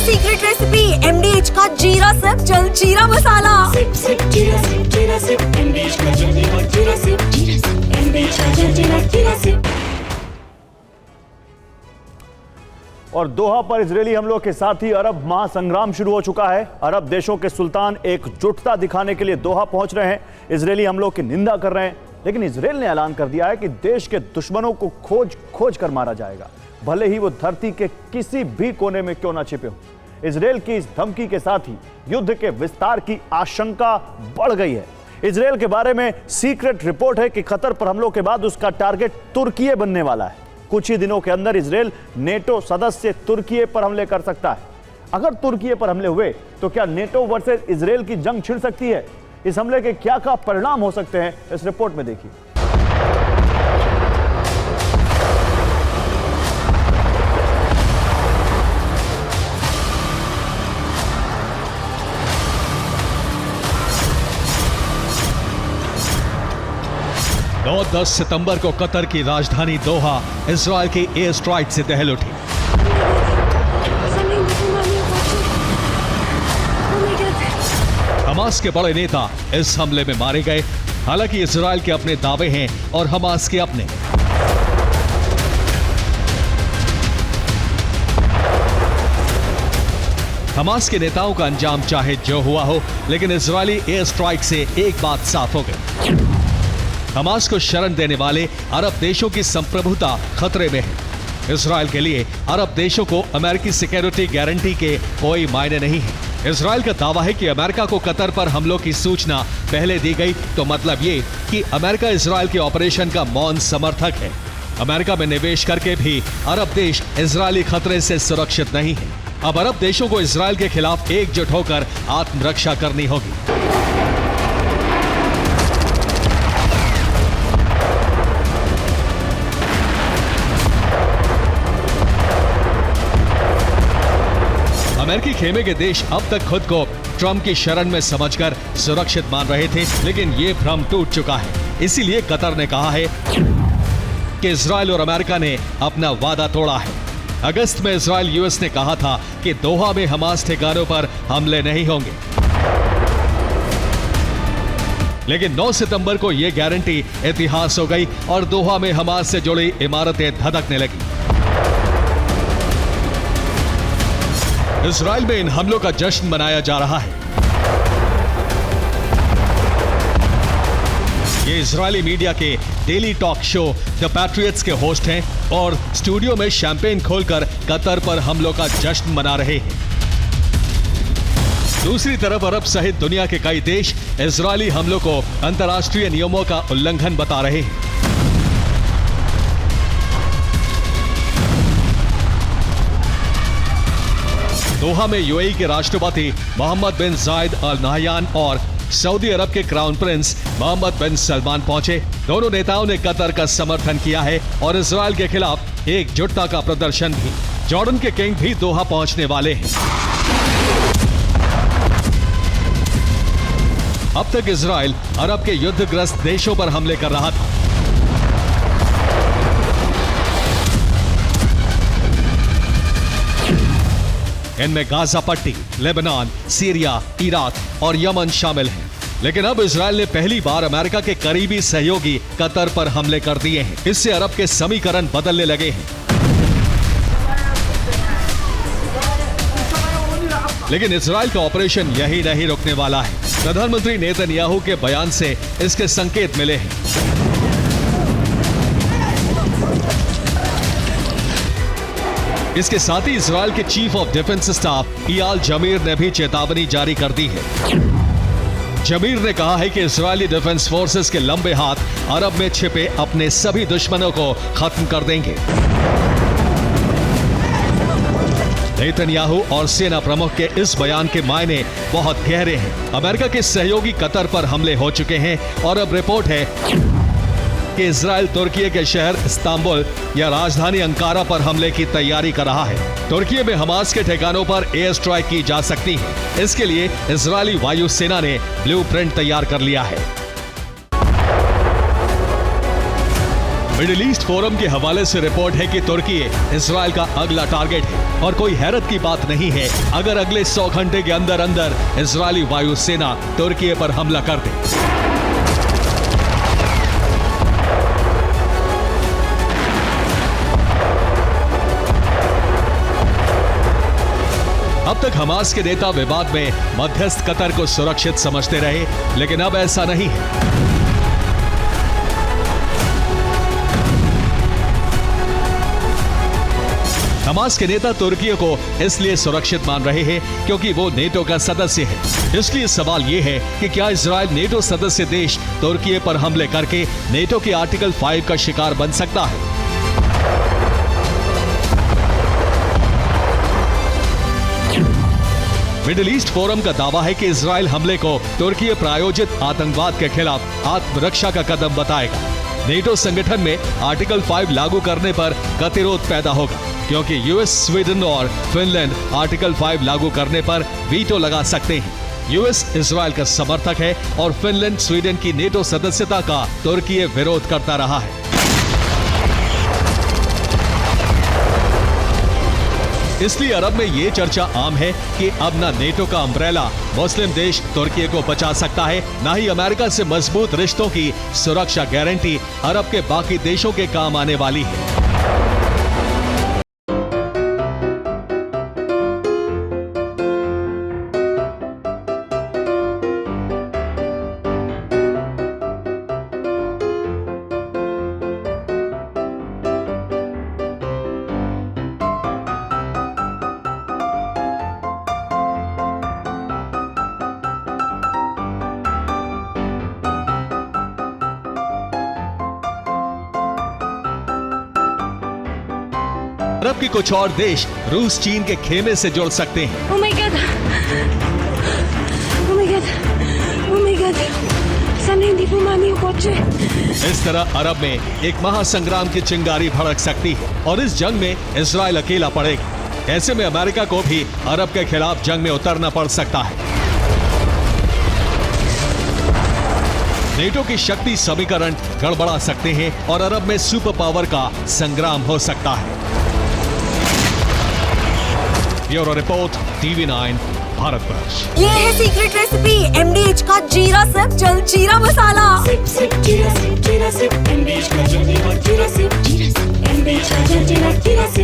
Secret recipe MDH का जीरा SIP jaljeera मसाला। SIP SIP जीरा सिप MDH का जलजीरा जीरा सिप MDH का जलजीरा जीरा सिप। और दोहा पर इजरायली हमलों के साथ ही अरब महासंग्राम शुरू हो चुका है। अरब देशों के सुल्तान एकजुटता दिखाने के लिए दोहा पहुंच रहे हैं, इजरायली हमलों की निंदा कर रहे हैं। लेकिन इजरायल ने ऐलान कर दिया है कि देश के दुश्मनों को खोज कर मारा जाएगा, भले ही वो धरती के किसी भी कोने में क्यों ना छिपे हो। इजरायल की इस धमकी के साथ ही युद्ध के विस्तार की आशंका बढ़ गई है। इजरायल के बारे में सीक्रेट रिपोर्ट है कि कतर पर हमलों के बाद उसका टारगेट तुर्की बनने वाला है। कुछ ही दिनों के अंदर इजरायल नेटो सदस्य तुर्की पर हमले कर सकता है। अगर तुर्की पर हमले हुए तो क्या नेटो वर्सेस इजरायल की जंग छिड़ सकती है? इस हमले के क्या परिणाम हो सकते हैं, इस रिपोर्ट में देखिए। नौ 10 सितंबर को कतर की राजधानी दोहा इजरायल के एयर स्ट्राइक से दहल उठी। हमास के बड़े नेता इस हमले में मारे गए। हालांकि इजरायल के अपने दावे हैं और हमास के अपने। हमास के नेताओं का अंजाम चाहे जो हुआ हो, लेकिन इजरायली एयर स्ट्राइक से एक बात साफ हो गई, हमास को शरण देने वाले अरब देशों की संप्रभुता खतरे में है। इजरायल के लिए अरब देशों को अमेरिकी सिक्योरिटी गारंटी के कोई मायने नहीं है। इजरायल का दावा है कि अमेरिका को कतर पर हमलों की सूचना पहले दी गई, तो मतलब ये कि अमेरिका इजरायल के ऑपरेशन का मौन समर्थक है। अमेरिका में निवेश करके भी अरब देश इजरायली खतरे से सुरक्षित नहीं है। अब अरब देशों को इजरायल के खिलाफ एकजुट होकर आत्मरक्षा करनी होगी। अमेरिकी खेमे के देश अब तक खुद को ट्रंप की शरण में समझकर सुरक्षित मान रहे थे, लेकिन ये भ्रम टूट चुका है। इसीलिए कतर ने कहा है कि इजरायल और अमेरिका ने अपना वादा तोड़ा है। अगस्त में इजरायल यूएस ने कहा था कि दोहा में हमास ठिकानों पर हमले नहीं होंगे, लेकिन 9 सितंबर को यह गारंटी इतिहास हो गई और दोहा में हमास से जुड़ी इमारतें धधकने लगी। इजरायल में इन हमलों का जश्न मनाया जा रहा है। ये इजरायली मीडिया के daily talk show the patriots के होस्ट हैं और स्टूडियो में शैंपेन खोलकर कतर पर हमलों का जश्न मना रहे हैं। दूसरी तरफ अरब सहित दुनिया के कई देश इजरायली हमलों को अंतर्राष्ट्रीय नियमों का उल्लंघन बता रहे हैं। दोहा में यूएई के राष्ट्रपति मोहम्मद बिन जायद अल नहयान और सऊदी अरब के क्राउन प्रिंस मोहम्मद बिन सलमान पहुंचे। दोनों नेताओं ने कतर का समर्थन किया है और इजरायल के खिलाफ एकजुटता का प्रदर्शन भी। जॉर्डन के किंग भी दोहा पहुंचने वाले हैं। अब तक इजरायल अरब के युद्धग्रस्त देशों पर हमले कर रहा था। इनमें गाजा पट्टी, लेबनान, सीरिया, इराक और यमन शामिल हैं। लेकिन अब इजरायल ने पहली बार अमेरिका के करीबी सहयोगी कतर पर हमले कर दिए हैं। इससे अरब के समीकरण बदलने लगे हैं। लेकिन इजरायल का ऑपरेशन यही नहीं रुकने वाला है। प्रधानमंत्री नेतन्याहू के बयान से इसके संकेत मिले हैं। इसके साथ ही इजरायल के chief of defence staff Eyal Zamir ने भी चेतावनी जारी कर दी है। जमीर ने कहा है कि इजरायली डिफेंस फोर्सेस के लंबे हाथ अरब में छिपे अपने सभी दुश्मनों को खत्म कर देंगे। नेतन्याहू और सेना प्रमुख के इस बयान के मायने बहुत गहरे हैं। अमेरिका के सहयोगी कतर पर हमले हो चुके हैं और अब रिपोर्ट है कि इजरायल तुर्की के शहर इस्तांबुल या राजधानी अंकारा पर हमले की तैयारी कर रहा है। तुर्की में हमास के ठिकानों पर एयर स्ट्राइक की जा सकती है। इसके लिए इजरायली वायुसेना ने ब्लूप्रिंट तैयार कर लिया है। मिडिल ईस्ट फोरम के हवाले से रिपोर्ट है कि तुर्की इजराइल का अगला टारगेट है और कोई हैरत की बात नहीं है अगर अगले 100 घंटे के अंदर अंदर इजरायली वायुसेना तुर्की पर हमला कर दे। अब तक हमास के नेता विवाद में मध्यस्थ कतर को सुरक्षित समझते रहे, लेकिन अब ऐसा नहीं है। हमास के नेता तुर्की को इसलिए सुरक्षित मान रहे हैं क्योंकि वो नेटो का सदस्य है। इसलिए सवाल ये है कि क्या इजराइल नेटो सदस्य देश तुर्की पर हमले करके नेटो के आर्टिकल 5 का शिकार बन सकता है? मिडिल ईस्ट फोरम का दावा है कि इजराइल हमले को तुर्की प्रायोजित आतंकवाद के खिलाफ आत्मरक्षा का कदम बताएगा। नेटो संगठन में आर्टिकल 5 लागू करने पर गतिरोध पैदा होगा क्योंकि यूएस, स्वीडन और फिनलैंड आर्टिकल 5 लागू करने पर वीटो लगा सकते हैं। यूएस इजराइल का समर्थक है और फिनलैंड स्वीडन की नेटो सदस्यता का तुर्की विरोध करता रहा है। इसलिए अरब में ये चर्चा आम है कि अब ना नेटो का अम्ब्रेला मुस्लिम देश तुर्की को बचा सकता है, ना ही अमेरिका से मजबूत रिश्तों की सुरक्षा गारंटी अरब के बाकी देशों के काम आने वाली है। अरब के कुछ और देश रूस चीन के खेमे से जुड़ सकते हैं। Oh my God! Oh my God! Oh my God! Sana hindi bumami yung kotse. इस तरह अरब में एक महासंग्राम की चिंगारी भड़क सकती है और इस जंग में इजराइल अकेला पड़ेगा। ऐसे में अमेरिका को भी अरब के खिलाफ जंग में उतरना पड़ सकता है। नेटो की शक्ति समीकरण गड़बड़ा सकते हैं और अरब में सुपर पावर का संग्राम हो सकता है। Bureau report, TV9 Bharatvarsh. ये है सीक्रेट रेसिपी MDH का जीरा सिर्फ जलजीरा मसाला। सिप सिप जीरा सिप MDH का जलजीरा जीरा सिप MDH का जलजीरा जीरा सिप।